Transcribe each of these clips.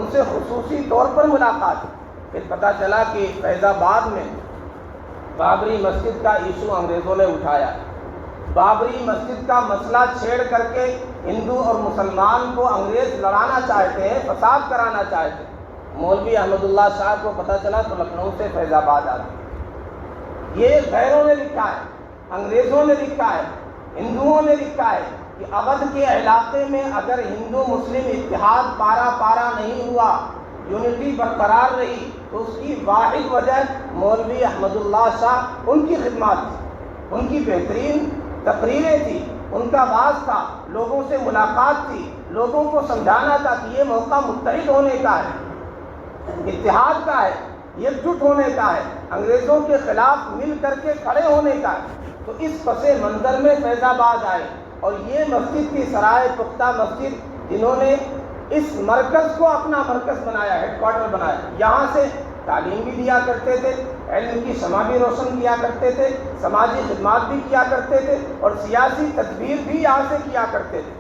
ان سے خصوصی طور پر ملاقات. پھر پتہ چلا کہ فیض آباد میں بابری مسجد کا ایشو انگریزوں نے اٹھایا. بابری مسجد کا مسئلہ چھیڑ کر کے ہندو اور مسلمان کو انگریز لڑانا چاہتے ہیں، فساد کرانا چاہتے ہیں. مولوی احمد اللہ صاحب کو پتہ چلا تو لکھنؤ سے فیض آباد آ گئے. یہ غیروں نے لکھا ہے، انگریزوں نے لکھا ہے، ہندوؤں نے لکھا ہے کہ اودھ کے علاقے میں اگر ہندو مسلم اتحاد پارا نہیں ہوا، یونٹی برقرار رہی، تو اس کی واحد وجہ مولوی احمد اللہ شاہ، ان کی خدمات تھی، ان کی بہترین تقریریں تھی، ان کا واعظ تھا، لوگوں سے ملاقات تھی، لوگوں کو سمجھانا تھا کہ یہ موقع متحد ہونے کا ہے، اتحاد کا ہے، ایک جٹ ہونے کا ہے، انگریزوں کے خلاف مل کر کے کھڑے ہونے کا ہے. تو اس پس منظر میں فیض آباد آئے اور یہ مسجد کی سرائے پختہ مسجد، جنہوں نے اس مرکز کو اپنا مرکز بنایا، ہیڈ کوارٹر بنایا. یہاں سے تعلیم بھی دیا کرتے تھے، علم کی شمع بھی روشن کیا کرتے تھے، سماجی خدمات بھی کیا کرتے تھے، اور سیاسی تدبیر بھی یہاں سے کیا کرتے تھے.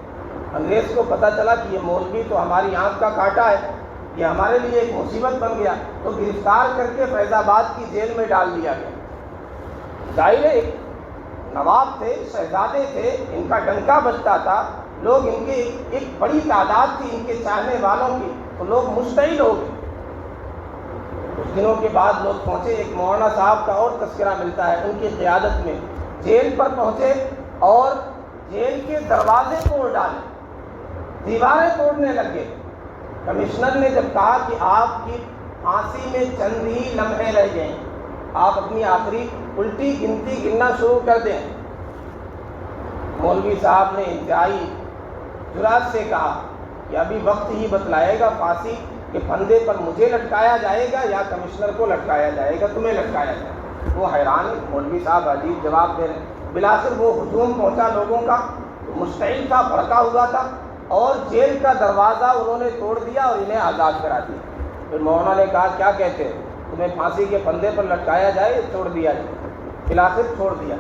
انگریز کو پتہ چلا کہ یہ مولوی تو ہماری آنکھ کا کانٹا ہے، یہ ہمارے لیے ایک مصیبت بن گیا، تو گرفتار کر کے فیض آباد کی جیل میں ڈال دیا گیا. ظاہر ہے ایک نواب تھے، شہزادے تھے، ان کا ڈنکا بجتا تھا، لوگ ان کی ایک بڑی تعداد تھی ان کے چاہنے والوں کی، تو لوگ مشتعل ہو گئے. کچھ دنوں کے بعد لوگ پہنچے، ایک مولانا صاحب کا اور تذکرہ ملتا ہے ان کی قیادت میں، جیل پر پہنچے اور جیل کے دروازے توڑ ڈالے، دیواریں توڑنے لگے. کمشنر نے جب کہا کہ آپ کی پھانسی میں چند ہی لمحے رہ گئے، آپ اپنی آخری الٹی گنتی گننا شروع کر دیں، مولوی صاحب نے انتہائی جرات سے کہا کہ ابھی وقت ہی بتلائے گا پھانسی کے پھندے پر مجھے لٹکایا جائے گا یا کمشنر کو لٹکایا جائے گا، تمہیں لٹکایا جائے گا. وہ حیران، مولوی صاحب عجیب جواب دے رہے ہیں. بالآخر وہ ہجوم پہنچا لوگوں کا، مشتعل تھا، بھڑکا ہوا تھا، اور جیل کا دروازہ انہوں نے توڑ دیا اور انہیں آزاد کرا دیا. پھر مولانا نے کہا کیا کہتے ہیں، تمہیں پھانسی کے پھندے پر لٹکایا جائے، چھوڑ دیا جائے. بالآخر چھوڑ دیا.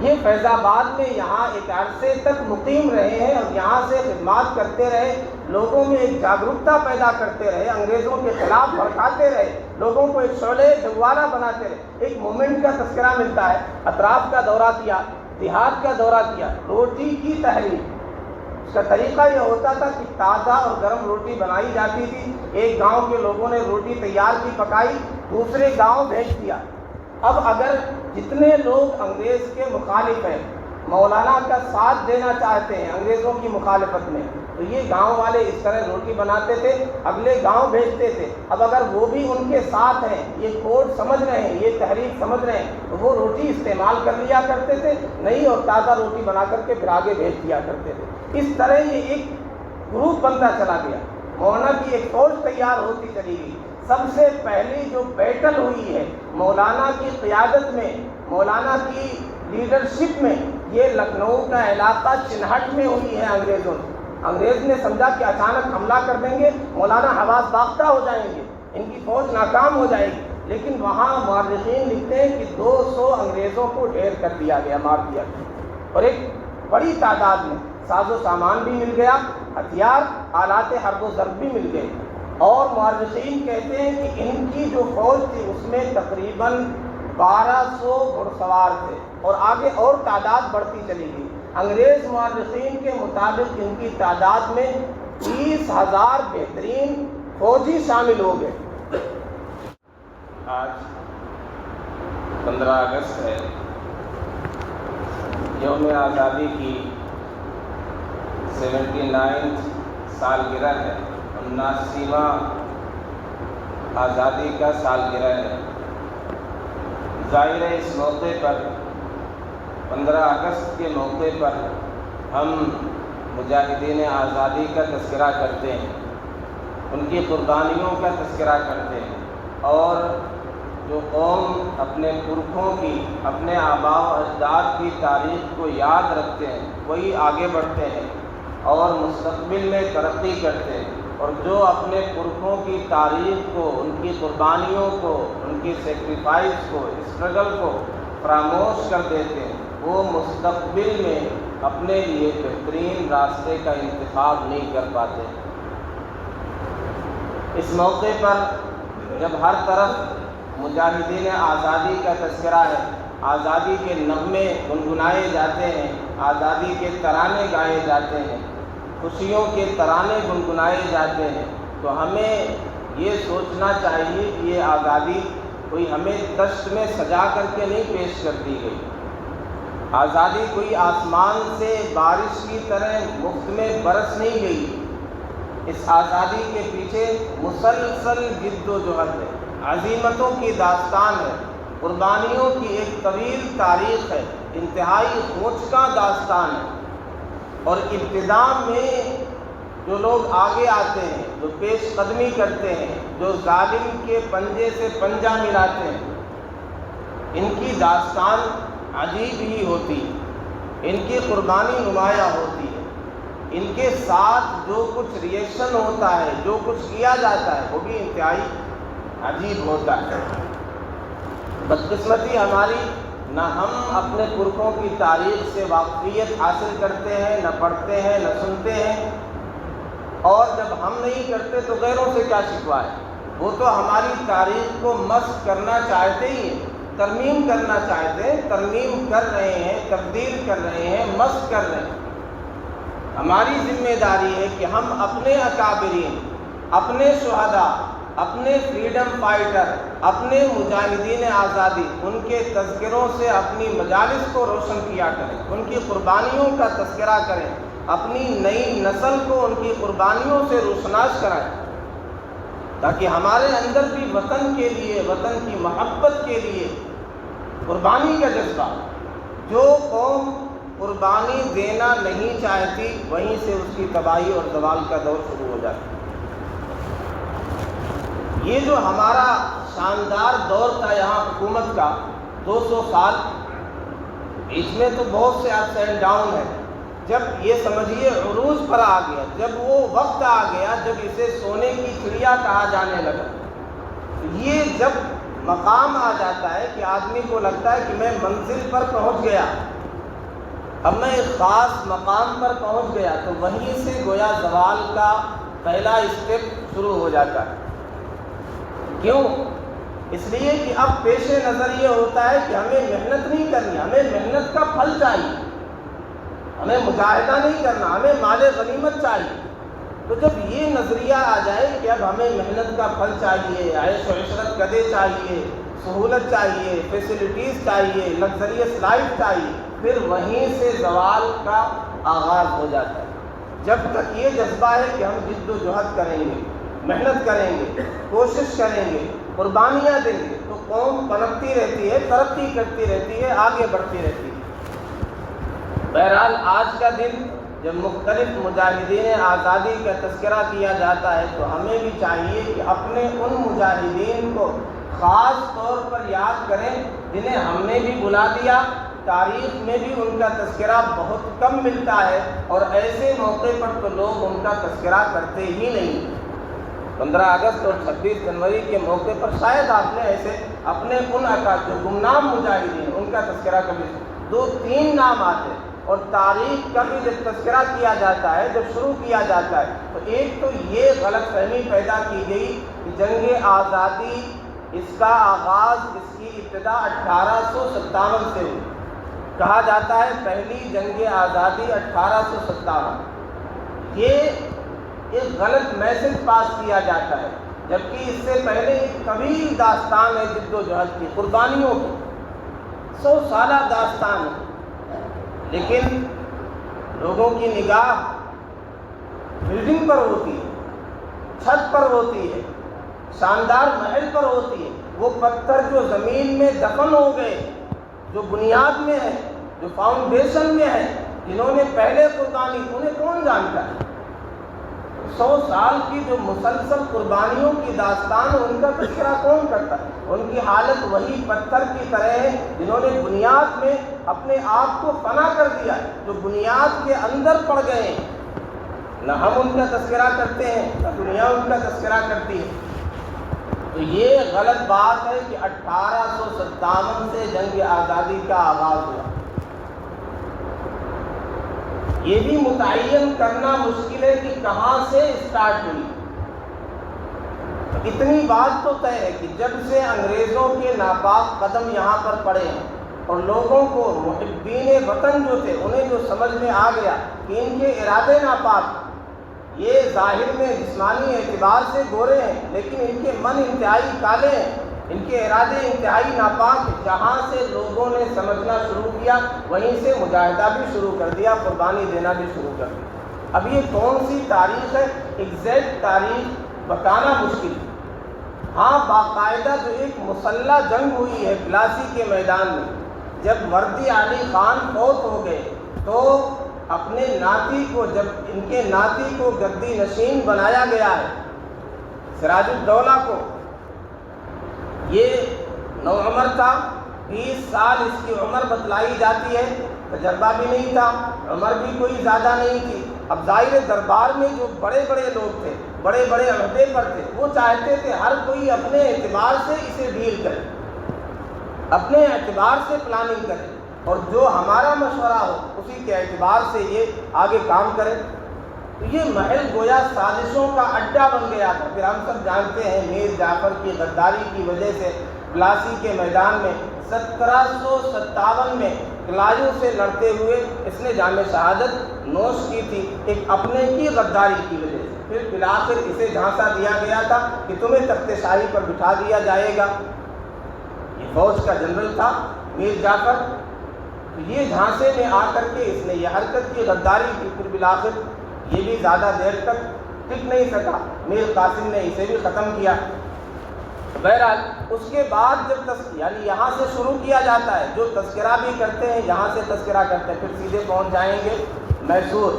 یہ فیض آباد میں یہاں ایک عرصے تک مقیم رہے ہیں اور یہاں سے خدمات کرتے رہے، لوگوں میں ایک جاگرکتا پیدا کرتے رہے، انگریزوں کے خلاف بھڑکاتے رہے، لوگوں کو ایک شعلہ جوالا بناتے رہے. ایک مومنٹ کا تذکرہ ملتا ہے، اطراف کا دورہ کیا، دیہات کا دورہ کیا، روٹی کی تحریک. اس کا طریقہ یہ ہوتا تھا کہ تازہ اور گرم روٹی بنائی جاتی تھی، ایک گاؤں کے لوگوں نے روٹی تیار کی، پکائی، دوسرے گاؤں بھیج دیا. اب اگر جتنے لوگ انگریز کے مخالف ہیں، مولانا کا ساتھ دینا چاہتے ہیں انگریزوں کی مخالفت میں، تو یہ گاؤں والے اس طرح روٹی بناتے تھے، اگلے گاؤں بھیجتے تھے. اب اگر وہ بھی ان کے ساتھ ہیں، یہ کوڈ سمجھ رہے ہیں، یہ تحریک سمجھ رہے ہیں، تو وہ روٹی استعمال کر لیا کرتے تھے، نہیں اور تازہ روٹی بنا کر کے پھر آگے بھیج دیا کرتے تھے. اس طرح یہ ایک گروپ بنتا چلا گیا، مولانا کی ایک فوج تیار ہوتی چلی گئی. سب سے پہلی جو بیٹل ہوئی ہے مولانا کی قیادت میں، مولانا کی لیڈرشپ میں، یہ لکھنؤ کا علاقہ چنہٹ میں ہوئی ہے. انگریز نے سمجھا کہ اچانک حملہ کر دیں گے، مولانا حواس باختہ ہو جائیں گے، ان کی فوج ناکام ہو جائے گی. لیکن وہاں مورخین لکھتے ہیں کہ 200 انگریزوں کو ڈھیر کر دیا گیا، مار دیا گیا، اور ایک بڑی تعداد میں ساز و سامان بھی مل گیا، ہتھیار، آلات حرب و ضرب بھی مل گئے. اور مورخین کہتے ہیں کہ ان کی جو فوج تھی اس میں تقریباً 1200 گھڑ سوار تھے، اور آگے اور تعداد بڑھتی چلی گئی. انگریز مورخین کے مطابق ان کی تعداد میں 30,000 بہترین فوجی شامل ہو گئے. آج 15 اگست ہے، یوم آزادی کی 79 سالگرہ ہے، 79واں آزادی کا سالگرہ ہے. ظاہر ہے اس موقع پر 15 اگست کے موقع پر ہم مجاہدین آزادی کا تذکرہ کرتے ہیں، ان کی قربانیوں کا تذکرہ کرتے ہیں، اور جو قوم اپنے پرکھوں کی، اپنے آباء و اجداد کی تاریخ کو یاد رکھتے ہیں، وہی آگے بڑھتے ہیں اور مستقبل میں ترقی کرتے ہیں. اور جو اپنے پرکھوں کی تاریخ کو، ان کی قربانیوں کو، ان کی سیکریفائس کو، اسٹرگل کو فراموش کر دیتے ہیں، وہ مستقبل میں اپنے لیے بہترین راستے کا انتخاب نہیں کر پاتے. اس موقع پر جب ہر طرف مجاہدین آزادی کا تذکرہ ہے، آزادی کے نغمے گنگنائے جاتے ہیں، آزادی کے ترانے گائے جاتے ہیں، خوشیوں کے ترانے گنگنائے جاتے ہیں، تو ہمیں یہ سوچنا چاہیے کہ یہ آزادی کوئی ہمیں دشت میں سجا کر کے نہیں پیش کر دی گئی۔ آزادی کوئی آسمان سے بارش کی طرح مفت میں برس نہیں گئی۔ اس آزادی کے پیچھے مسلسل جد و جہد ہے، عزیمتوں کی داستان ہے، قربانیوں کی ایک طویل تاریخ ہے، انتہائی کھوجکا داستان ہے۔ اور ابتدا میں جو لوگ آگے آتے ہیں، جو پیش قدمی کرتے ہیں، جو ظالم کے پنجے سے پنجہ ملاتے ہیں، ان کی داستان عجیب ہی ہوتی ہے، ان کی قربانی نمایاں ہوتی ہے، ان کے ساتھ جو کچھ ریئیکشن ہوتا ہے، جو کچھ کیا جاتا ہے، وہ بھی انتہائی عجیب ہوتا ہے۔ بدقسمتی ہماری، نہ ہم اپنے پرکھوں کی تاریخ سے واقفیت حاصل کرتے ہیں، نہ پڑھتے ہیں، نہ سنتے ہیں، اور جب ہم نہیں کرتے تو غیروں سے کیا شکوہ ہے۔ وہ تو ہماری تاریخ کو مسخ کرنا چاہتے ہی ہیں، ترمیم کرنا چاہتے ہیں، ترمیم کر رہے ہیں، تبدیل کر رہے ہیں، مسخ کر رہے ہیں۔ ہماری ذمہ داری ہے کہ ہم اپنے اکابرین، اپنے شہداء، اپنے فریڈم فائٹر، اپنے مجاہدین آزادی، ان کے تذکروں سے اپنی مجالس کو روشن کیا کریں، ان کی قربانیوں کا تذکرہ کریں، اپنی نئی نسل کو ان کی قربانیوں سے روشناس کرائیں، تاکہ ہمارے اندر بھی وطن کے لیے، وطن کی محبت کے لیے قربانی کا جذبہ۔ جو قوم قربانی دینا نہیں چاہتی، وہیں سے اس کی تباہی اور زوال کا دور شروع ہو جاتا ہے۔ یہ جو ہمارا شاندار دور تھا یہاں حکومت کا، 200 سال، اس میں تو بہت سے اپس اینڈ ڈاؤن ہیں۔ جب یہ سمجھیے عروج پر آ گیا، جب وہ وقت آ گیا جب اسے سونے کی چڑیا کہا جانے لگا، یہ جب مقام آ جاتا ہے کہ آدمی کو لگتا ہے کہ میں منزل پر پہنچ گیا، اب میں ایک خاص مقام پر پہنچ گیا، تو وہیں سے گویا زوال کا پہلا اسٹیپ شروع ہو جاتا ہے۔ کیوں؟ اس لیے کہ اب پیش نظر یہ ہوتا ہے کہ ہمیں محنت نہیں کرنی، ہمیں محنت کا پھل چاہیے، ہمیں مجاہدہ نہیں کرنا، ہمیں مال غنیمت چاہیے۔ تو جب یہ نظریہ آ جائے کہ اب ہمیں محنت کا پھل چاہیے، عیش و عشرت قدے چاہیے، سہولت چاہیے، فیسلٹیز چاہیے، لگژریس لائف چاہیے، پھر وہیں سے زوال کا آغاز ہو جاتا ہے۔ جب تک یہ جذبہ ہے کہ ہم جد و جہد کریں گے، محنت کریں گے، کوشش کریں گے، قربانیاں دیں گے، تو قوم پنپتی رہتی ہے، ترقی کرتی رہتی ہے، آگے بڑھتی رہتی ہے۔ بہرحال آج کا دن جب مختلف مجاہدین آزادی کا تذکرہ کیا جاتا ہے، تو ہمیں بھی چاہیے کہ اپنے ان مجاہدین کو خاص طور پر یاد کریں جنہیں ہم نے بھی بلا دیا، تاریخ میں بھی ان کا تذکرہ بہت کم ملتا ہے، اور ایسے موقع پر تو لوگ ان کا تذکرہ کرتے ہی نہیں۔ 15 اگست اور 26 جنوری کے موقع پر شاید آپ نے ایسے اپنے ان جو گمنام مجاہدین، ان کا تذکرہ کبھی 2-3 نام آتے ہیں، اور تاریخ کا بھی جب تذکرہ کیا جاتا ہے، جب شروع کیا جاتا ہے، تو ایک تو یہ غلط فہمی پیدا کی گئی کہ جنگ آزادی، اس کا آغاز، اس کی ابتدا 1857 سے ہوئی۔ کہا جاتا ہے پہلی جنگ آزادی 1857۔ یہ ایک غلط میسج پاس کیا جاتا ہے، جبکہ اس سے پہلے ایک طویل داستان ہے جد و جہد کی، قربانیوں کی 100 سالہ داستان ہے۔ لیکن لوگوں کی نگاہ بلڈنگ پر ہوتی ہے، چھت پر ہوتی ہے، شاندار محل پر ہوتی ہے۔ وہ پتھر جو زمین میں دفن ہو گئے، جو بنیاد میں ہے، جو فاؤنڈیشن میں ہے، جنہوں نے پہلے قربانی، انہیں کون جانتا ہے؟ 100 سال کی جو مسلسل قربانیوں کی داستان، ان کا تذکرہ کون کرتا ہے؟ ان کی حالت وہی پتھر کی طرح ہے جنہوں نے بنیاد میں اپنے آپ کو فنا کر دیا، جو بنیاد کے اندر پڑ گئے ہیں۔ نہ ہم ان کا تذکرہ کرتے ہیں، نہ دنیا ان کا تذکرہ کرتی ہے۔ تو یہ غلط بات ہے کہ 1857 سے جنگ آزادی کا آغاز ہوا۔ یہ بھی متعین کرنا مشکل ہے کہ کہاں سے اسٹارٹ ہوئی۔ اتنی بات تو طے ہے کہ جب سے انگریزوں کے ناپاک قدم یہاں پر پڑے ہیں اور لوگوں کو محبین وطن جو تھے انہیں جو سمجھ میں آ گیا کہ ان کے ارادے ناپاک، یہ ظاہر میں جسمانی اعتبار سے گورے ہیں لیکن ان کے من انتہائی کالے ہیں، ان کے ارادے انتہائی ناپاک ہیں، جہاں سے لوگوں نے سمجھنا شروع کیا وہیں سے مجاہدہ بھی شروع کر دیا، قربانی دینا بھی شروع کر دیا۔ اب یہ کون سی تاریخ ہے ایگزیکٹ تاریخ بتانا مشکل ہے۔ ہاں باقاعدہ جو ایک مسلح جنگ ہوئی ہے پلاسی کے میدان میں، جب وردی علی خان فوت ہو گئے تو اپنے ناتی کو، جب ان کے ناتی کو گدی نشین بنایا گیا ہے سراج الدولہ کو، یہ نوعمر تھا، 20 سال اس کی عمر بتلائی جاتی ہے، تجربہ بھی نہیں تھا، عمر بھی کوئی زیادہ نہیں تھی۔ اب ظاہر دربار میں جو بڑے بڑے لوگ تھے، بڑے بڑے عہدے پر تھے، وہ چاہتے تھے ہر کوئی اپنے اعتبار سے اسے ڈیل کرے، اپنے اعتبار سے پلاننگ کرے، اور جو ہمارا مشورہ ہو اسی کے اعتبار سے یہ آگے کام کرے۔ تو یہ محل گویا سازشوں کا اڈا بن گیا تھا۔ پھر ہم سب جانتے ہیں میر جعفر کی غداری کی وجہ سے پلاسی کے میدان میں 1757 میں کلایوں سے لڑتے ہوئے اس نے جام شہادت نوش کی تھی، ایک اپنے کی غداری کی وجہ سے۔ پھر بالآخر اسے جھانسا دیا گیا تھا کہ تمہیں تخت شاہی پر بٹھا دیا جائے گا، یہ فوج کا جنرل تھا میر جعفر۔ یہ جھانسے میں آ کر کے اس نے یہ حرکت کی، غداری کی، پھر بالآخر یہ بھی زیادہ دیر تک ٹک نہیں سکا، میر قاسم نے اسے بھی ختم کیا۔ بہرحال اس کے بعد جب یعنی یہاں سے شروع کیا جاتا ہے، جو تذکرہ بھی کرتے ہیں یہاں سے تذکرہ کرتے ہیں، پھر سیدھے پہنچ جائیں گے میسور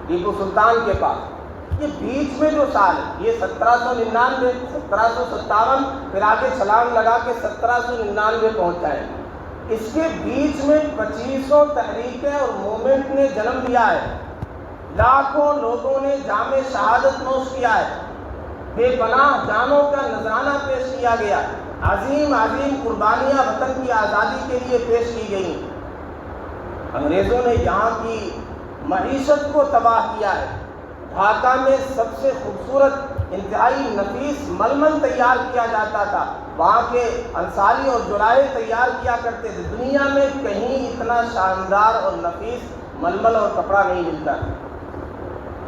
ٹیپو سلطان کے پاس۔ یہ بیچ میں جو سال ہے یہ 1799، 1757، پھر آگے چھلانگ لگا کے 1799 پہنچ جائیں گے۔ اس کے بیچ میں 2500 تحریکیں اور موومنٹ نے جنم لیا ہے، لاکھوں لوگوں نے جام شہادت نوش کیا ہے، بے پناہ جانوں کا نذرانہ پیش کیا گیا، عظیم عظیم قربانیاں وطن کی آزادی کے لیے پیش کی گئیں۔ انگریزوں نے یہاں کی معیشت کو تباہ کیا ہے۔ ڈھاکہ میں سب سے خوبصورت انتہائی نفیس ململ تیار کیا جاتا تھا، وہاں کے انصاری اور جرائے تیار کیا کرتے تھے، دنیا میں کہیں اتنا شاندار اور نفیس ململ اور کپڑا نہیں ملتا۔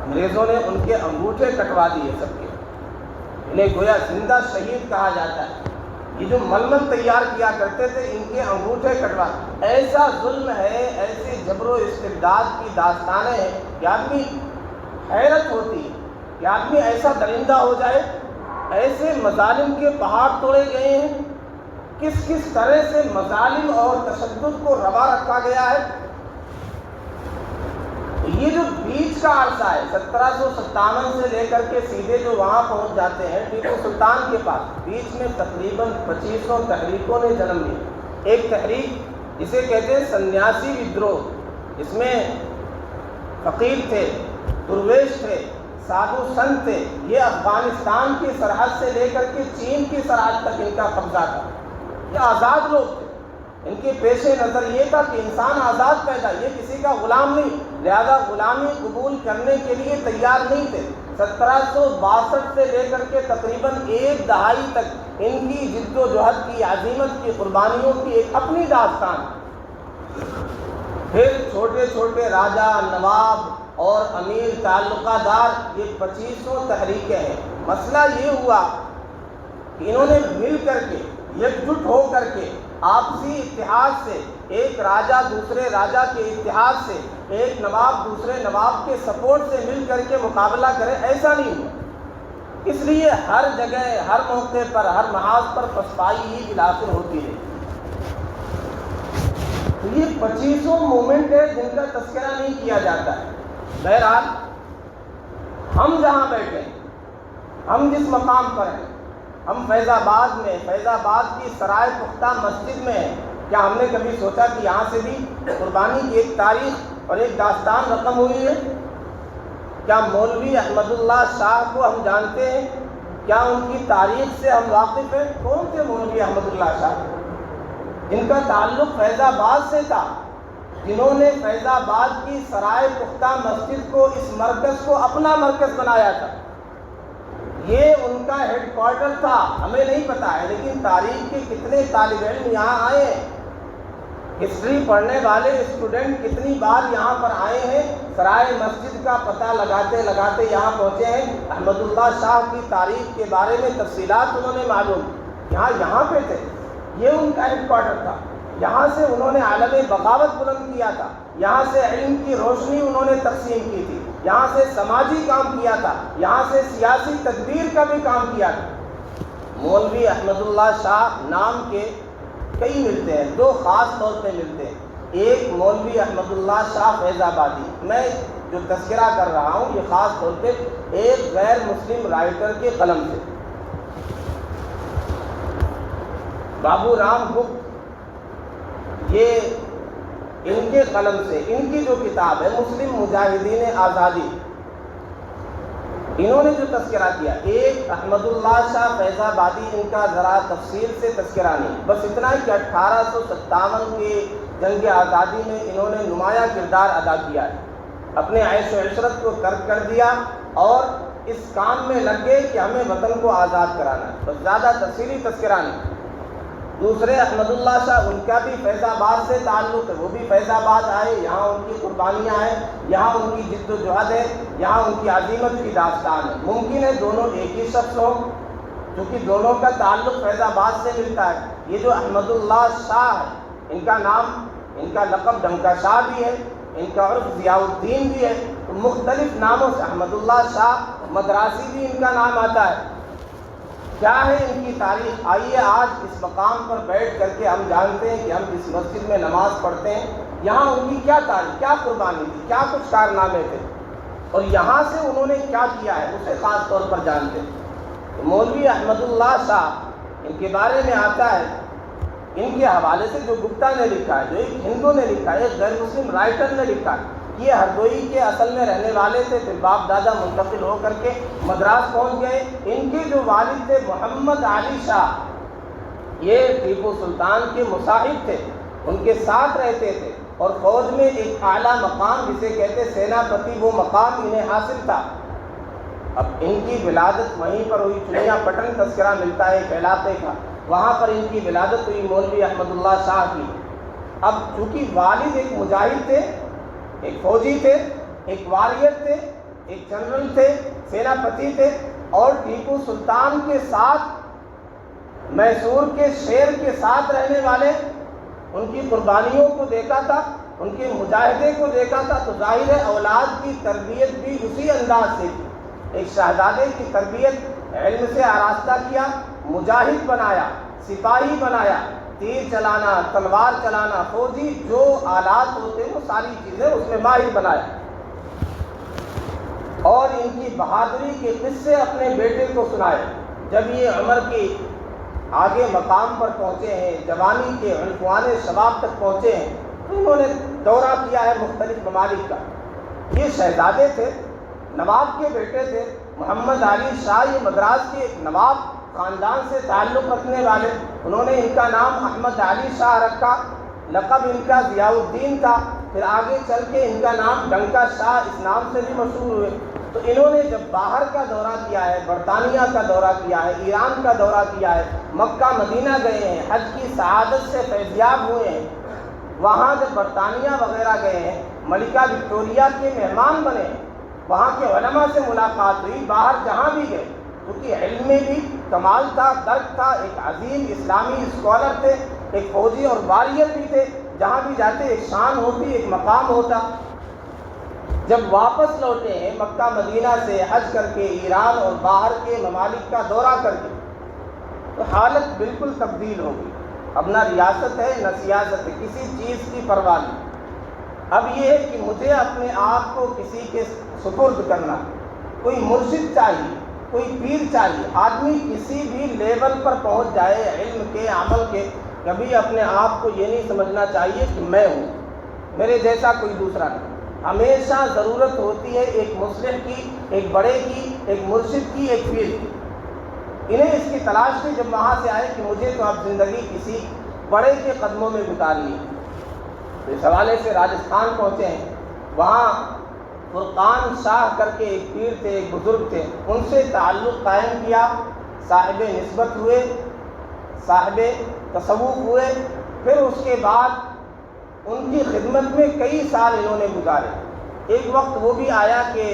انگریزوں نے ان کے انگوٹھے کٹوا دیے سب کے، انہیں گویا زندہ شہید کہا جاتا ہے۔ یہ جو ململ تیار کیا کرتے تھے ان کے انگوٹھے کٹوا، ایسا ظلم ہے، ایسے جبر و استبداد کی داستانیں ہیں کہ آدمی حیرت ہوتی ہے کہ آدمی ایسا درندہ ہو جائے۔ ایسے مظالم کے پہاڑ توڑے گئے ہیں، کس کس طرح سے مظالم اور تشدد کو روا رکھا گیا ہے۔ یہ جو بیچ کا عرصہ ہے 1757 سے لے کر کے سیدھے جو وہاں پہنچ جاتے ہیں ٹیپو سلطان کے پاس، بیچ میں تقریباً 2500 تحریکوں نے جنم لیا۔ ایک تحریک جسے کہتے ہیں سنیاسی ودروہ، اس میں فقیر تھے، درویش تھے، سادھو سنت تھے، یہ افغانستان کی سرحد سے لے کر کے چین کی سرحد تک ان کا قبضہ تھا، یہ آزاد لوگ تھے۔ ان کے پیش نظر یہ تھا کہ انسان آزاد پیدا، یہ کسی کا غلام نہیں، لہذا غلامی قبول کرنے کے لیے تیار نہیں تھے۔ 1762 سے لے کر کے تقریباً ایک دہائی تک ان کی جد و جہد کی، عزیمت کی، قربانیوں کی ایک اپنی داستان۔ پھر چھوٹے چھوٹے راجہ، نواب اور امیر تعلقہ دار، یہ 2500 تحریکیں ہیں۔ مسئلہ یہ ہوا کہ انہوں نے مل کر کے، یکجٹ ہو کر کے، آپسی اتحاد سے، ایک راجہ دوسرے راجہ کے اتحاد سے، ایک نواب دوسرے نواب کے سپورٹ سے مل کر کے مقابلہ کرے، ایسا نہیں ہوا۔ اس لیے ہر جگہ، ہر موقع پر، ہر محاذ پر پسپائی ہی بالآخر ہوتی ہے۔ تو یہ 2500 مومنٹ ہے جن کا تذکرہ نہیں کیا جاتا ہے۔ بہرحال ہم جہاں بیٹھے ہیں، ہم جس مقام پر ہیں، ہم فیض آباد میں، فیض آباد کی سرائے پختہ مسجد میں ہیں، کیا ہم نے کبھی سوچا کہ یہاں سے بھی قربانی کی ایک تاریخ اور ایک داستان رقم ہوئی ہے؟ کیا مولوی احمد اللہ شاہ کو ہم جانتے ہیں؟ کیا ان کی تاریخ سے ہم واقف ہیں؟ کون تھے مولوی احمد اللہ شاہ؟ جن کا تعلق فیض آباد سے تھا، جنہوں نے فیض آباد کی سرائے پختہ مسجد کو، اس مرکز کو اپنا مرکز بنایا تھا۔ یہ ان کا ہیڈ کوارٹر تھا ہمیں نہیں پتا ہے، لیکن تاریخ کے کتنے طالب علم یہاں آئے ہیں، ہسٹری پڑھنے والے اسٹوڈنٹ کتنی بار یہاں پر آئے ہیں، سرائے مسجد کا پتہ لگاتے لگاتے یہاں پہنچے ہیں، احمد اللہ شاہ کی تاریخ کے بارے میں تفصیلات انہوں نے معلوم، یہاں پہ تھے، یہ ان کا ہیڈ کوارٹر تھا، یہاں سے انہوں نے عالم بغاوت بلند کیا تھا، یہاں سے علم کی روشنی انہوں نے تقسیم کی تھی، یہاں سے سماجی کام کیا تھا، یہاں سے سیاسی تدبیر کا بھی کام کیا تھا۔ مولوی احمد اللہ شاہ نام کے کئی ملتے ہیں، دو خاص طور پہ ملتے ہیں، ایک مولوی احمد اللہ شاہ فیض آبادی، میں جو تذکرہ کر رہا ہوں یہ خاص طور پہ ایک غیر مسلم رائٹر کے قلم سے، بابو رام گپت، یہ ان کے قلم سے، ان کی جو کتاب ہے مسلم مجاہدین آزادی، انہوں نے جو تذکرہ کیا، ایک احمد اللہ شاہ فیض آبادی، ان کا ذرا تفصیل سے تذکرہ نہیں، بس اتنا ہے کہ 1857 کے جنگ آزادی میں انہوں نے نمایاں کردار ادا کیا ہے، اپنے عیش و عشرت کو ترک کر دیا اور اس کام میں لگ گئے کہ ہمیں وطن کو آزاد کرانا ہے، بس زیادہ تفصیلی تذکرہ نہیں۔ دوسرے احمد اللہ شاہ، ان کا بھی فیض آباد سے تعلق ہے، وہ بھی فیض آباد آئے، یہاں ان کی قربانیاں ہیں، یہاں ان کی جد و جہد ہے، یہاں ان کی عظیمت کی داستان ہے۔ ممکن ہے دونوں ایک ہی شخص ہوں، کیونکہ دونوں کا تعلق فیض آباد سے ملتا ہے۔ یہ جو احمد اللہ شاہ ہے، ان کا نام، ان کا لقب ڈنکا شاہ بھی ہے، ان کا عرف ضیاء الدین بھی ہے، تو مختلف ناموں سے احمد اللہ شاہ مدراسی بھی ان کا نام آتا ہے۔ کیا ہے ان کی تاریخ؟ آئیے آج اس مقام پر بیٹھ کر کے ہم جانتے ہیں کہ ہم جس مسجد میں نماز پڑھتے ہیں یہاں ان کی کیا تاریخ، کیا قربانی تھی، کیا کچھ کارنامے تھے، اور یہاں سے انہوں نے کیا کیا ہے اسے خاص طور پر جانتے ہیں۔ مولوی احمد اللہ شاہ، ان کے بارے میں آتا ہے، ان کے حوالے سے جو گپتا نے لکھا ہے، جو ایک ہندو نے لکھا ہے، ایک غیر مسلم رائٹر نے لکھا ہے، یہ ہردوئی کے اصل میں رہنے والے تھے، پھر باپ دادا منتقل ہو کر کے مدراس پہنچ گئے۔ ان کے جو والد تھے محمد علی شاہ، یہ ٹیپو سلطان کے مصاحب تھے، ان کے ساتھ رہتے تھے، اور فوج میں ایک اعلیٰ مقام جسے کہتے سیناپتی، وہ مقام انہیں حاصل تھا۔ اب ان کی ولادت وہیں پر ہوئی، چنیا پٹن تذکرہ ملتا ہے ایک علاقے کا، وہاں پر ان کی ولادت ہوئی مولوی احمد اللہ شاہ کی۔ اب چونکہ والد ایک مجاہد تھے، ایک فوجی تھے، ایک واریر تھے، ایک جنرل تھے، سیناپتی تھے، اور ٹیپو سلطان کے ساتھ، میسور کے شیر کے ساتھ رہنے والے، ان کی قربانیوں کو دیکھا تھا، ان کے مجاہدے کو دیکھا تھا، تو ظاہر ہے اولاد کی تربیت بھی اسی انداز سے تھی۔ ایک شہزادے کی تربیت علم سے آراستہ کیا، مجاہد بنایا، سپاہی بنایا، تیر چلانا، تلوار چلانا، فوجی جو آلات ہوتے ہیں وہ ساری چیزیں اس میں ماہر بنایا، اور ان کی بہادری کے قصے اپنے بیٹے کو سنائے۔ جب یہ عمر کے آگے مقام پر پہنچے ہیں، جوانی کے عنفوان شباب تک پہنچے ہیں، تو انہوں نے دورہ کیا ہے مختلف ممالک کا۔ یہ شہزادے تھے، نواب کے بیٹے تھے، محمد علی شاہ، یہ مدراس کے ایک نواب خاندان سے تعلق رکھنے والے، انہوں نے ان کا نام احمد علی شاہ رکھا، لقب ان کا ضیاء الدین تھا، پھر آگے چل کے ان کا نام ڈنکا شاہ اس نام سے بھی مشہور ہوئے۔ تو انہوں نے جب باہر کا دورہ کیا ہے، برطانیہ کا دورہ کیا ہے، ایران کا دورہ کیا ہے، مکہ مدینہ گئے ہیں، حج کی سعادت سے فیضیاب ہوئے ہیں، وہاں جب برطانیہ وغیرہ گئے ہیں، ملکہ وکٹوریہ کے مہمان بنے، وہاں کے علماء سے ملاقات ہوئی، باہر جہاں بھی گئے، کیونکہ علم میں بھی کمال تھا، درک تھا، ایک عظیم اسلامی اسکالر تھے، ایک فوجی اور واریر بھی تھے، جہاں بھی جاتے ایک شان ہوتی، ایک مقام ہوتا۔ جب واپس لوٹے ہیں مکہ مدینہ سے حج کر کے، ایران اور باہر کے ممالک کا دورہ کر کے، تو حالت بالکل تبدیل ہو گئی۔ اب نہ ریاست ہے نہ سیاست ہے، کسی چیز کی پرواہ نہیں۔ اب یہ ہے کہ مجھے اپنے آپ کو کسی کے سپرد کرنا، کوئی مرشد چاہیے، کوئی پیر چاہیے۔ آدمی کسی بھی لیول پر پہنچ جائے علم کے، عمل کے، کبھی اپنے آپ کو یہ نہیں سمجھنا چاہیے کہ میں ہوں، میرے جیسا کوئی دوسرا نہیں۔ ہمیشہ ضرورت ہوتی ہے ایک مصلح کی، ایک بڑے کی، ایک مرشد کی، ایک پیر کی۔ انہیں اس کی تلاش تھی جب وہاں سے آئے کہ مجھے تو اب زندگی کسی بڑے کے قدموں میں گزارنی ہے۔ تو اس حوالے سے راجستھان پہنچے ہیں، وہاں فرقان شاہ کر کے ایک پیر تھے، ایک بزرگ تھے، ان سے تعلق قائم کیا، صاحب نسبت ہوئے، صاحب تصوف ہوئے۔ پھر اس کے بعد ان کی خدمت میں کئی سال انہوں نے گزارے۔ ایک وقت وہ بھی آیا کہ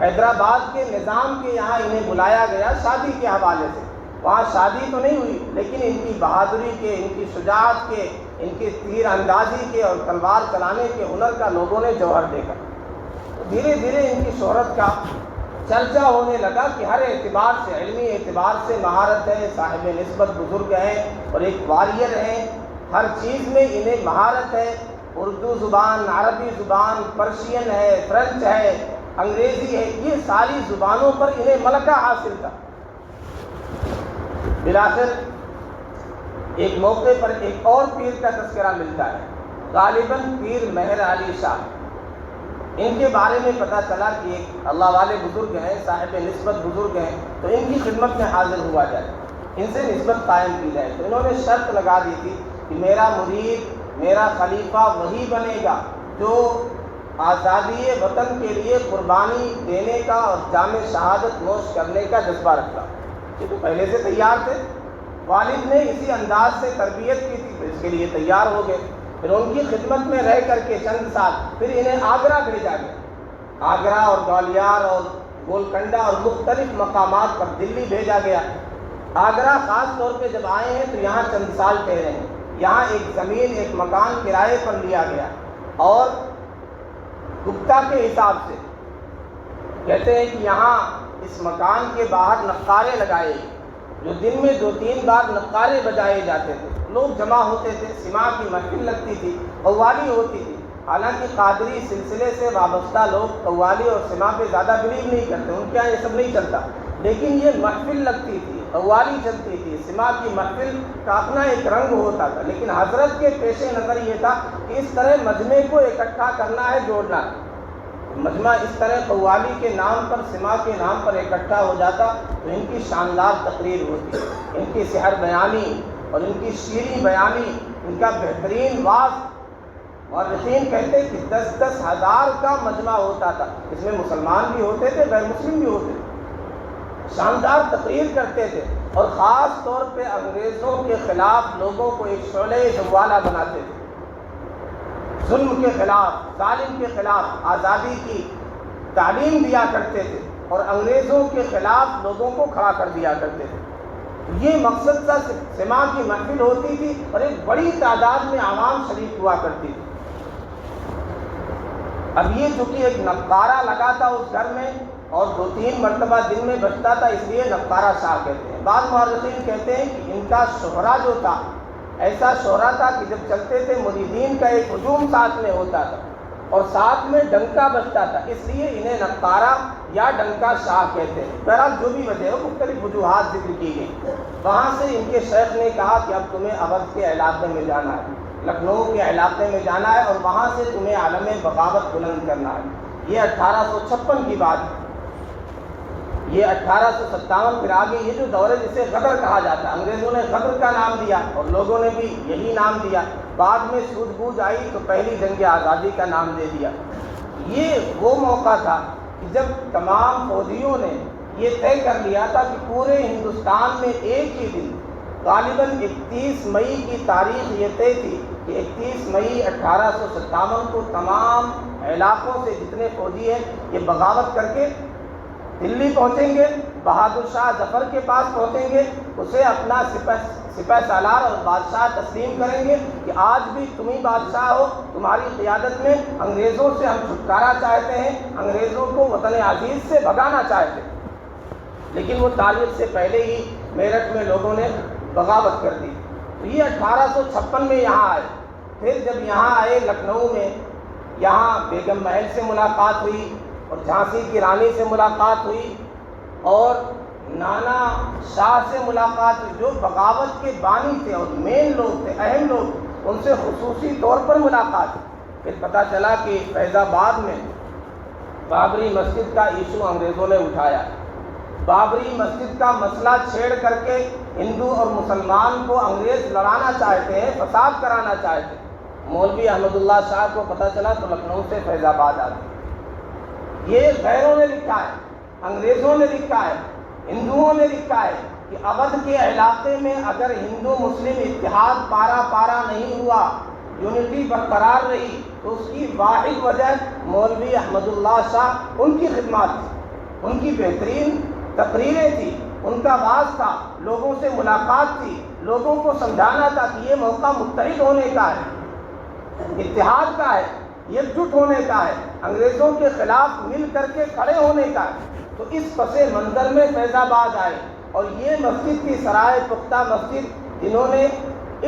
حیدرآباد کے نظام کے یہاں انہیں بلایا گیا شادی کے حوالے سے۔ وہاں شادی تو نہیں ہوئی، لیکن ان کی بہادری کے، ان کی شجاعت کے، ان کے تیر اندازی کے اور تلوار چلانے کے ہنر کا لوگوں نے جوہر دیکھا۔ دھیرے دھیرے ان کی شہرت کا چرچا ہونے لگا کہ ہر اعتبار سے، علمی اعتبار سے مہارت ہے، صاحب نسبت بزرگ ہیں اور ایک واریر ہیں، ہر چیز میں انہیں مہارت ہے۔ اردو زبان، عربی زبان، پرشین ہے، فرنچ ہے، انگریزی ہے، یہ ساری زبانوں پر انہیں ملکہ حاصل تھا۔ بالآخر ایک موقع پر ایک اور پیر کا تذکرہ ملتا ہے، غالباً پیر مہر علی شاہ۔ ان کے بارے میں پتہ چلا کہ ایک اللہ والے بزرگ ہیں، صاحب نسبت بزرگ ہیں، تو ان کی خدمت میں حاضر ہوا جائے، ان سے نسبت قائم کی جائے۔ تو انہوں نے شرط لگا دی تھی کہ میرا مرید، میرا خلیفہ وہی بنے گا جو آزادی وطن کے لیے قربانی دینے کا اور جام شہادت نوش کرنے کا جذبہ رکھتا۔ یہ تو پہلے سے تیار تھے، والد نے اسی انداز سے تربیت کی تھی، اس کے لیے تیار ہو گئے۔ پھر ان کی خدمت میں رہ کر کے چند سال پھر انہیں آگرہ بھیجا گیا، آگرہ اور گوالیار اور گولکنڈہ اور مختلف مقامات پر دلی بھیجا گیا۔ آگرہ خاص طور پہ جب آئے ہیں تو یہاں چند سال ٹھہرے ہیں۔ یہاں ایک زمین، ایک مکان کرائے پر لیا گیا اور گپتا کے حساب سے کہتے ہیں کہ یہاں اس مکان کے باہر نقارے لگائے، جو دن میں 2-3 بار نقارے بجائے جاتے تھے، لوگ جمع ہوتے تھے، سماع کی محفل لگتی تھی، قوالی ہوتی تھی۔ حالانکہ قادری سلسلے سے وابستہ لوگ قوالی اور سماع پہ زیادہ بلیو نہیں کرتے، ان کے یہاں یہ سب نہیں چلتا، لیکن یہ محفل لگتی تھی، قوالی چلتی تھی، سماع کی محفل کا اپنا ایک رنگ ہوتا تھا۔ لیکن حضرت کے پیش نظر یہ تھا کہ اس طرح مجمع کو اکٹھا کرنا ہے، جوڑنا ہے۔ مجمع اس طرح قوالی کے نام پر، سماع کے نام پر اکٹھا ہو جاتا تو ان کی شاندار تقریر ہوتی، ان کی سحر بیانی اور ان کی شیریں بیانی، ان کا بہترین واعظ۔ مورخین کہتے کہ 10-10 ہزار کا مجمع ہوتا تھا، اس میں مسلمان بھی ہوتے تھے، غیر مسلم بھی ہوتے تھے۔ شاندار تقریر کرتے تھے اور خاص طور پہ انگریزوں کے خلاف لوگوں کو ایک شعلہ جوالہ بناتے تھے، ظلم کے خلاف، ظالم کے خلاف آزادی کی تعلیم دیا کرتے تھے اور انگریزوں کے خلاف لوگوں کو کھڑا کر دیا کرتے تھے۔ یہ مقصد تھا، سماع کی محفل ہوتی تھی اور ایک بڑی تعداد میں عوام شریک ہوا کرتی تھی۔ اب یہ چونکہ ایک نقارہ لگا تھا اس گھر میں اور 2-3 مرتبہ دن میں بجتا تھا، اس لیے نقارہ شاہ کہتے ہیں۔ بعض مورخین کہتے ہیں کہ ان کا شہرہ جو تھا، ایسا شہرہ تھا کہ جب چلتے تھے مریدین کا ایک ہجوم ساتھ میں ہوتا تھا اور ساتھ میں ڈنکا بجتا تھا، اس لیے انہیں نقارہ یا ڈنکا شاہ کہتے ہیں۔ بہرحال جو بھی وجہ ہو، مختلف وجوہات ذکر کی گئی۔ وہاں سے ان کے شیخ نے کہا کہ اب تمہیں اودھ کے علاقے میں جانا ہے، لکھنؤ کے علاقے میں جانا ہے اور وہاں سے تمہیں عالم بغاوت بلند کرنا ہے۔ یہ 1856 کی بات ہے۔ یہ 1857 پھر آگے یہ جو دور ہے جسے غدر کہا جاتا ہے، انگریزوں نے غدر کا نام دیا اور لوگوں نے بھی یہی نام دیا۔ بعد میں سوجھ بوجھ آئی تو پہلی جنگ آزادی کا نام دے دیا۔ یہ وہ موقع تھا کہ جب تمام فوجیوں نے یہ طے کر لیا تھا کہ پورے ہندوستان میں ایک ہی دن، غالباً 31 مئی کی تاریخ یہ طے تھی کہ 31 مئی 1857 کو تمام علاقوں سے جتنے فوجی ہیں یہ بغاوت کر کے دلی پہنچیں گے، بہادر شاہ ظفر کے پاس پہنچیں گے، اسے اپنا سپہ سالار اور بادشاہ تسلیم کریں گے کہ آج بھی تم ہی بادشاہ ہو، تمہاری قیادت میں انگریزوں سے ہم چھٹکارا چاہتے ہیں، انگریزوں کو وطن عزیز سے بھگانا چاہتے ہیں۔ لیکن وہ تاریخ سے پہلے ہی میرٹھ میں لوگوں نے بغاوت کر دی۔ تو یہ 1856 میں یہاں آئے۔ پھر جب یہاں آئے لکھنؤ میں، یہاں بیگم محل سے ملاقات ہوئی اور جھانسی کی رانی سے ملاقات ہوئی اور نانا شاہ سے ملاقات ہوئی، جو بغاوت کے بانی تھے اور مین لوگ تھے، اہم لوگ، ان سے خصوصی طور پر ملاقات ہوئی۔ پھر پتہ چلا کہ فیض آباد میں بابری مسجد کا ایشو انگریزوں نے اٹھایا، بابری مسجد کا مسئلہ چھیڑ کر کے ہندو اور مسلمان کو انگریز لڑانا چاہتے ہیں، فساد کرانا چاہتے ہیں۔ مولوی احمد اللہ شاہ کو پتہ چلا تو لکھنؤ سے فیض آباد آ گئے۔ یہ غیروں نے لکھا ہے، انگریزوں نے لکھا ہے، ہندوؤں نے لکھا ہے کہ اودھ کے علاقے میں اگر ہندو مسلم اتحاد پارا نہیں ہوا، یونٹی برقرار رہی، تو اس کی واحد وجہ مولوی احمد اللہ شاہ، ان کی خدمات تھی، ان کی بہترین تقریریں تھی، ان کا واعظ تھا، لوگوں سے ملاقات تھی، لوگوں کو سمجھانا تھا کہ یہ موقع متحد ہونے کا ہے، اتحاد کا ہے، ایک جٹ ہونے کا ہے، انگریزوں کے خلاف مل کر کے کھڑے ہونے کا ہے۔ تو اس پس منظر میں فیض آباد آئے، اور یہ مسجد کی سرائے پختہ مسجد، جنہوں نے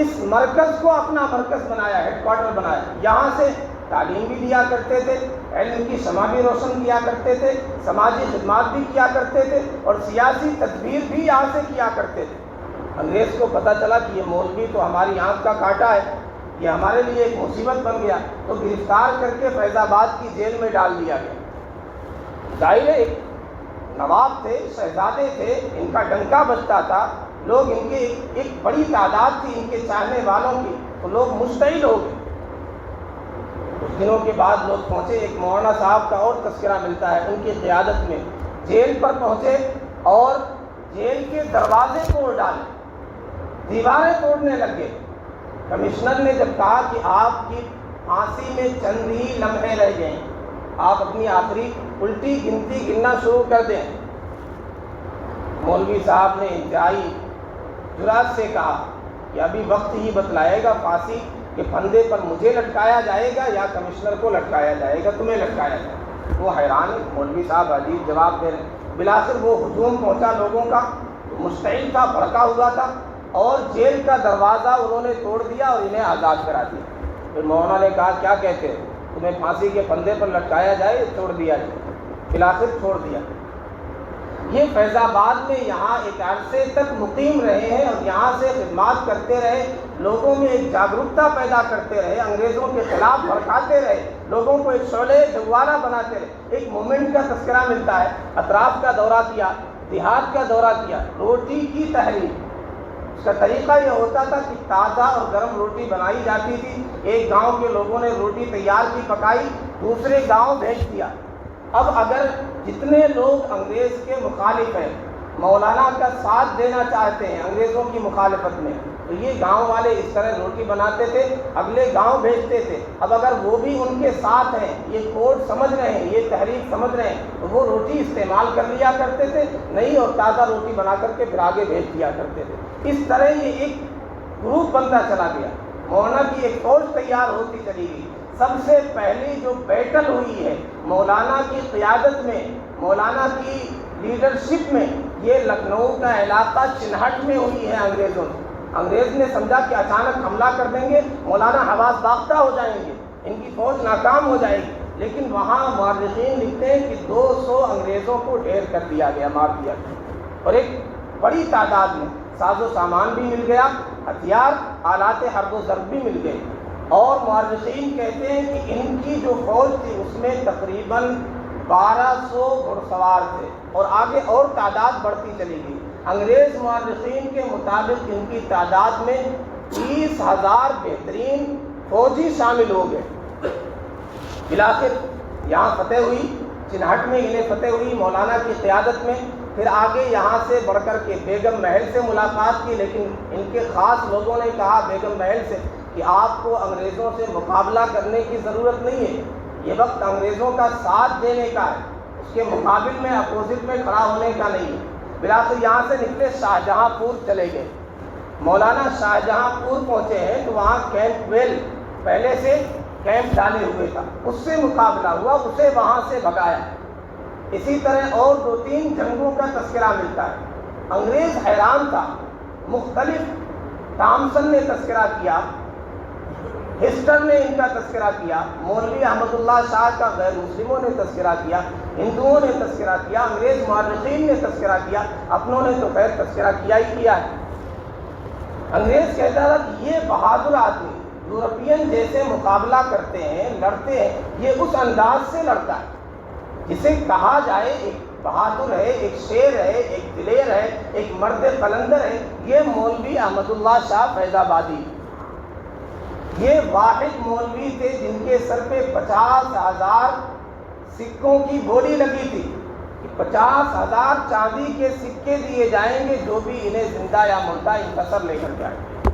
اس مرکز کو اپنا مرکز بنایا، ہیڈ کوارٹر بنایا، یہاں سے تعلیم بھی دیا کرتے تھے، علم کی شمع بھی روشن کیا کرتے تھے، سماجی خدمات بھی کیا کرتے تھے، اور سیاسی تدبیر بھی یہاں سے کیا کرتے تھے۔ انگریز کو پتہ چلا کہ یہ مولوی تو ہماری آنکھ کا کانٹا ہے، یہ ہمارے لیے ایک مصیبت بن گیا، تو گرفتار کر کے فیض آباد کی جیل میں ڈال دیا گیا۔ ظاہر ہے ایک نواب تھے، شہزادے تھے، ان کا ڈنکا بجتا تھا، لوگ ان کے ایک بڑی تعداد تھی ان کے چاہنے والوں کی، تو لوگ مشتعل ہو گئے۔ کچھ دنوں کے بعد لوگ پہنچے، ایک مولانا صاحب کا اور تذکرہ ملتا ہے، ان کی قیادت میں جیل پر پہنچے اور جیل کے دروازے توڑ ڈالے، دیواریں توڑنے لگے۔ کمشنر نے جب کہا کہ آپ کی پھانسی میں چند ہی لمحے رہ گئے، آپ اپنی آخری الٹی گنتی گننا شروع کر دیں، مولوی صاحب نے انتہائی جرات سے کہا کہ ابھی وقت ہی بتلائے گا پھانسی کے پھندے پر مجھے لٹکایا جائے گا یا کمشنر کو لٹکایا جائے گا، تمہیں لٹکایا جائے گا۔ وہ حیران، مولوی صاحب عجیب جواب دے رہے۔ بلاخر وہ ہجوم پہنچا لوگوں کا، مشتعل تھا، بھڑکا ہوا تھا، اور جیل کا دروازہ انہوں نے توڑ دیا اور انہیں آزاد کرا دیا۔ پھر مولانا نے کہا کیا کہتے ہو، تمہیں پھانسی کے پھندے پر لٹکایا جائے، چھوڑ دیا جائے؟ بلاخر چھوڑ دیا۔ یہ فیض آباد میں یہاں ایک عرصے تک مقیم رہے ہیں اور یہاں سے خدمات کرتے رہے، لوگوں میں ایک جاگرکتا پیدا کرتے رہے، انگریزوں کے خلاف بھڑکاتے رہے، لوگوں کو ایک شعلہ جوارہ بناتے رہے۔ ایک مومنٹ کا تذکرہ ملتا ہے، اطراف کا دورہ کیا، دیہات کا دورہ کیا، روٹی کی تحریر۔ اس کا طریقہ یہ ہوتا تھا کہ تازہ اور گرم روٹی بنائی جاتی تھی، ایک گاؤں کے لوگوں نے روٹی تیار کی، پکائی، دوسرے گاؤں بھیج دیا۔ اب اگر جتنے لوگ انگریز کے مخالف ہیں، مولانا کا ساتھ دینا چاہتے ہیں انگریزوں کی مخالفت میں، تو یہ گاؤں والے اس طرح روٹی بناتے تھے، اگلے گاؤں بھیجتے تھے۔ اب اگر وہ بھی ان کے ساتھ ہیں، یہ کوڈ سمجھ رہے ہیں، یہ تحریک سمجھ رہے ہیں، تو وہ روٹی استعمال کر لیا کرتے تھے، نہیں اور تازہ روٹی بنا کر کے پھر آگے بھیج دیا کرتے تھے۔ اس طرح یہ ایک گروپ بنتا چلا گیا، مولانا کی ایک فوج تیار ہوتی چلی گئی۔ سب سے پہلی جو بیٹل ہوئی ہے مولانا کی قیادت میں، مولانا کی لیڈرشپ میں، یہ لکھنؤ کا علاقہ چنہٹ میں ہوئی ہے انگریزوں سے۔ انگریز نے سمجھا کہ اچانک حملہ کر دیں گے، مولانا حواس باختہ ہو جائیں گے، ان کی فوج ناکام ہو جائے گی، لیکن وہاں مورخین لکھتے ہیں کہ 200 انگریزوں کو ڈھیر کر دیا گیا، مار دیا گیا، اور ایک بڑی تعداد میں ساز و سامان بھی مل گیا، ہتھیار، آلات حرب و ضرب بھی مل گئے۔ اور مورخین کہتے ہیں کہ ان کی جو فوج تھی اس میں تقریباً 1200 گھڑ سوار تھے، اور آگے اور تعداد بڑھتی چلی گئی۔ انگریز مورخین کے مطابق ان کی تعداد میں 30,000 بہترین فوجی شامل ہو گئے۔ بلاخر یہاں فتح ہوئی، چنہٹ میں انہیں فتح ہوئی مولانا کی قیادت میں۔ پھر آگے یہاں سے بڑھ کر کے بیگم محل سے ملاقات کی، لیکن ان کے خاص لوگوں نے کہا بیگم محل سے کہ آپ کو انگریزوں سے مقابلہ کرنے کی ضرورت نہیں ہے، یہ وقت انگریزوں کا ساتھ دینے کا ہے، اس کے مقابل میں اپوزٹ میں کھڑا ہونے کا نہیں ہے۔ بلاخر یہاں سے نکلے، شاہجہاں پور چلے گئے۔ مولانا شاہجہاں پور پہنچے ہیں تو وہاں کیمپ ویل پہلے سے کیمپ ڈالے ہوئے تھا، اس سے مقابلہ ہوا، اسے وہاں سے بھگایا۔ اسی طرح اور 2-3 جنگوں کا تذکرہ ملتا ہے۔ انگریز حیران تھا، مختلف ٹامسن نے تذکرہ کیا، ہسٹر نے ان کا تذکرہ کیا، مولوی احمد اللہ شاہ کا غیر مسلموں نے تذکرہ کیا، ہندوؤں نے تذکرہ کیا، انگریز مورخین نے تذکرہ کیا، اپنوں نے تو خیر تذکرہ کیا ہی کیا ہے۔ انگریز کہتا تھا کہ یہ بہادر آدمی یورپین جیسے مقابلہ کرتے ہیں، لڑتے ہیں، یہ اس انداز سے لڑتا ہے جسے کہا جائے ایک بہادر ہے، ایک شیر ہے، ایک دلیر ہے، ایک مرد قلندر ہے۔ یہ مولوی احمد اللہ شاہ فیض آبادی، یہ واحد مولوی تھے جن کے سر پہ 50,000 سکوں کی بولی لگی تھی کہ 50,000 چاندی کے سکے دیے جائیں گے جو بھی انہیں زندہ یا مردہ انتصر لے کر جائیں گے۔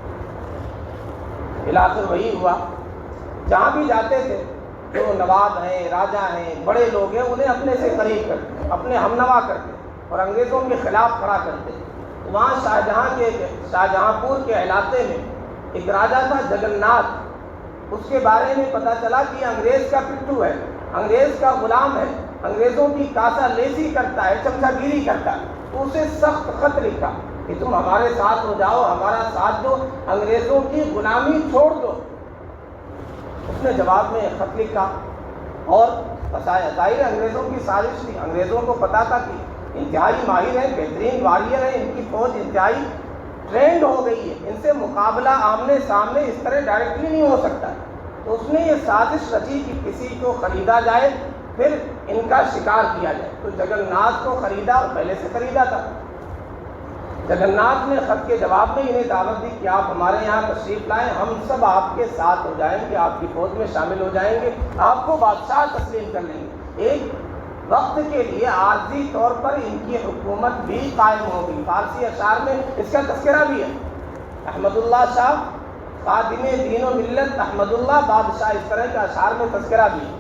بالآخر وہی ہوا، جہاں بھی جاتے تھے جو نواب ہیں، راجا ہیں، بڑے لوگ ہیں، انہیں اپنے سے قریب کرتے، اپنے ہمنوا کرتے اور انگریزوں کے خلاف کھڑا کرتے۔ وہاں شاہجہاں پور کے علاقے میں ایک راجا تھا جگن ناتھ، اس کے بارے میں پتہ چلا کہ انگریز کا پٹھو ہے، انگریز کا غلام ہے، انگریزوں کی کاسا لیسی کرتا ہے، چمچہ گیری کرتا ہے۔ تو اسے سخت خط لکھا کہ تم ہمارے ساتھ ہو جاؤ، ہمارا ساتھ دو، انگریزوں کی غلامی چھوڑ دو۔ اس نے جواب میں ایک خط لکھا اور بتایا، ظاہر انگریزوں کی سازش تھی، انگریزوں کو پتا تھا کہ انتہائی ماہر ہیں، بہترین واریر ہیں، ان کی فوج انتہائی ٹرینڈ ہو گئی ہے، ان سے مقابلہ آمنے سامنے اس طرح ڈائریکٹلی نہیں ہو سکتا۔ تو اس نے یہ سازش رچی کہ کسی کو خریدا جائے پھر ان کا شکار کیا جائے۔ تو جگن ناتھ کو خریدا، اور پہلے سے خریدا تھا۔ جگن ناتھ نے خط کے جواب میں انہیں دعوت دی کہ آپ ہمارے یہاں تشریف لائیں، ہم سب آپ کے ساتھ ہو جائیں گے، آپ کی فوج میں شامل ہو جائیں گے، آپ کو بادشاہ تسلیم کر لیں گے۔ ایک وقت کے لیے عارضی طور پر ان کی حکومت بھی قائم ہوگی۔ فارسی اشعار میں اس کا تذکرہ بھی ہے۔ احمد اللہ شاہ خادم دین و ملت احمد اللہ بادشاہ، اس طرح کے اشعار میں تذکرہ بھی ہے۔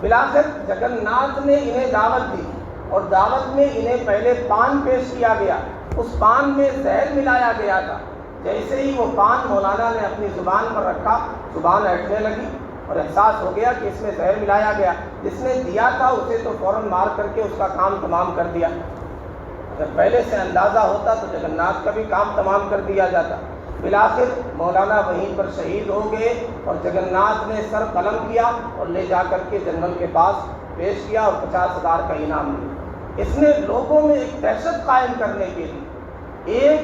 بالآخر جگن ناتھ نے انہیں دعوت دی، اور دعوت میں انہیں پہلے پان پیش کیا گیا۔ اس پان میں زہر ملایا گیا تھا۔ جیسے ہی وہ پان مولانا نے اپنی زبان پر رکھا، زبان ہٹنے لگی اور احساس ہو گیا کہ اس میں زہر ملایا گیا۔ جس نے دیا تھا اسے تو فوراً مار کر کے اس کا کام تمام کر دیا۔ اگر پہلے سے اندازہ ہوتا تو جگن ناتھ کا بھی کام تمام کر دیا جاتا۔ بالآخر مولانا وہیں پر شہید ہو گئے، اور جگن ناتھ نے سر قلم کیا اور لے جا کر کے جنرل کے پاس پیش کیا اور 50,000 کا انعام دیا۔ اس نے لوگوں میں ایک دہشت قائم کرنے کے لیے، ایک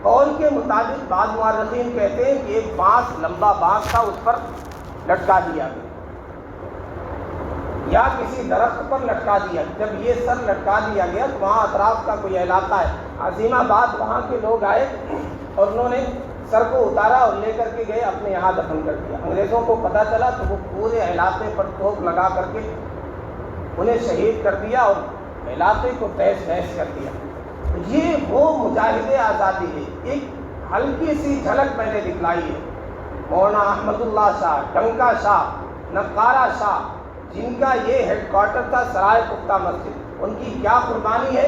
قول کے مطابق بعض مورخین کہتے ہیں کہ ایک بانس، لمبا بانس تھا، اس پر لٹکا دیا گیا یا کسی درخت پر لٹکا دیا۔ جب یہ سر لٹکا دیا گیا تو وہاں اطراف کا کوئی علاقہ ہے عظیم آباد، وہاں کے لوگ آئے اور انہوں نے سر کو اتارا اور لے کر کے گئے، اپنے یہاں دفن کر دیا۔ انگریزوں کو پتہ چلا تو وہ پورے علاقے پر توپ لگا کر کے انہیں شہید کر دیا اور علاقے کو تہس نہس کر دیا۔ یہ وہ مجاہد آزادی ہے۔ ایک ہلکی سی جھلک میں نے دکھلائی ہے۔ مولانا احمد اللہ شاہ، ڈنکا شاہ، نقارہ شاہ، جن کا یہ ہیڈ کوارٹر تھا سرائے پختہ مسجد، ان کی کیا قربانی ہے۔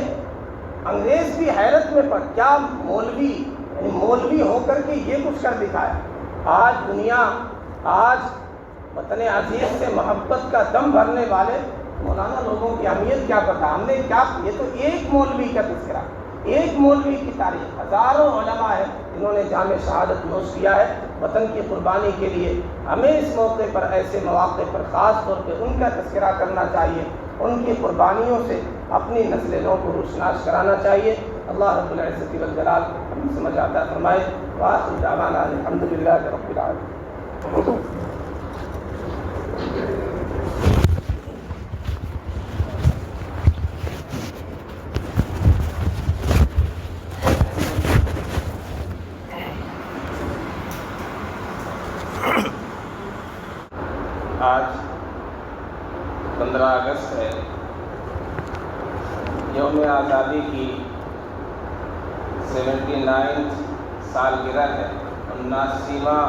انگریز بھی حیرت میں پڑ، کیا مولوی، یعنی مولوی ہو کر کے یہ کچھ کر دکھایا۔ آج دنیا، آج وطن عزیز سے محبت کا دم بھرنے والے مولانا لوگوں کی اہمیت کیا پتہ، ہم نے کیا، یہ تو ایک مولوی کا تذکرہ، ایک مولوی کی تاریخ، ہزاروں علماء ہیں جنہوں نے جام شہادت نوش کیا ہے وطن کی قربانی کے لیے۔ ہمیں اس موقع پر، ایسے مواقع پر خاص طور پہ ان کا تذکرہ کرنا چاہیے، ان کی قربانیوں سے اپنی نسل نو کو روشناس کرانا چاہیے۔ اللہ رب العزت والجلال ہمیں سمجھ عطا فرمائے۔ وآخر دعوانا الحمدللہ رب العالمین۔ آج 15 اگست ہے، یوم آزادی کی 79 سالگرہ ہے، 79واں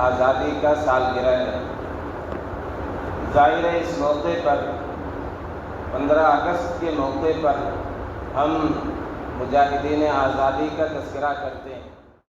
آزادی کا سالگرہ ہے۔ ظاہر ہے اس موقع پر، 15 اگست کے موقع پر ہم مجاہدین آزادی کا تذکرہ کرتے ہیں۔